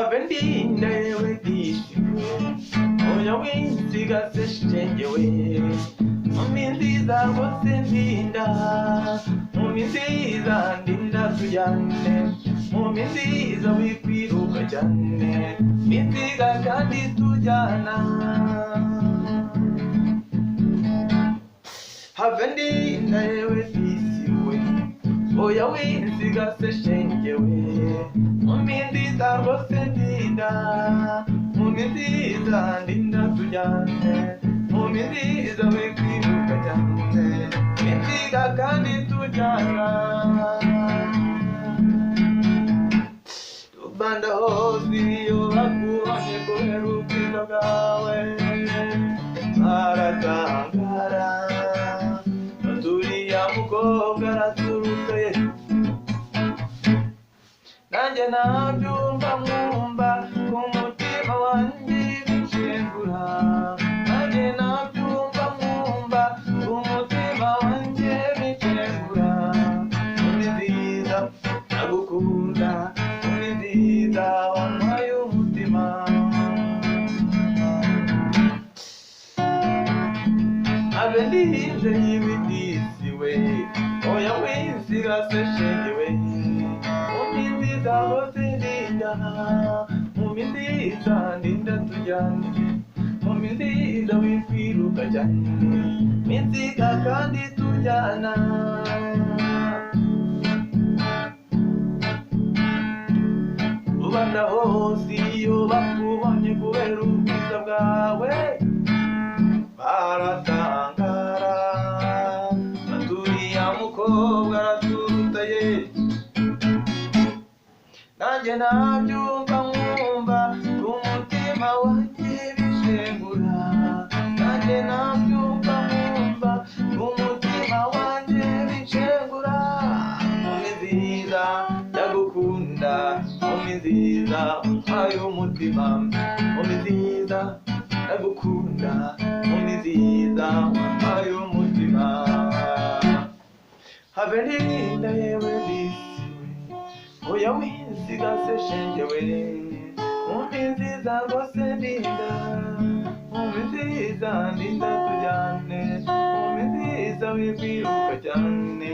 Avendinda yewe disiwe oya winsiga se shengewe mumi nziza rwose ndinda mumi nziza ndinda tujyane mumi nziza wikwiruka cyane ninsiga kandi tujyana Avendinda yewe disiwe oya winsiga se shengewe mumi nziza rwose ndinda mumi nziza ndinda tujyane mumi nziza wikwiruka cyane ninsiga kandi tujyana tubanda hose iyo bakubonye kubera ubwiza bwawe baratangara turiya mukobwa araturutse nanjye nabyumva mwumva umutima wanjye bishengura nanjye nabyumva mwumva umutima wanjye bishengura mumi nziza ndagukunda mumi nziza wampaye umutima abe ndihinze y'ibidisiwe oya winsiga se shengewe mumi nziza hose ndinda mumi nziza ndinda tujyane mumi nziza wikwiruka cyane ninsiga kandi tujyana rubanda hose iyo bakubonye kubera ubwiza bwawe baratangara baturiya mukobwa araturutaye nanjye nabyumva mwumva umutima wanjye bishengura nanjye nabyumva mwumva umutima wanjye bishengura mumi nziza ndagukunda mumi nziza wampaye umutima mumi nziza ndagukunda mumi nziza wampaye umutima habe ndinda yewe disiwe oya winsiga se shengewe mumi nziza rwose ndinda mumi nziza ndinda tujyane mumi nziza wikwiruka cyane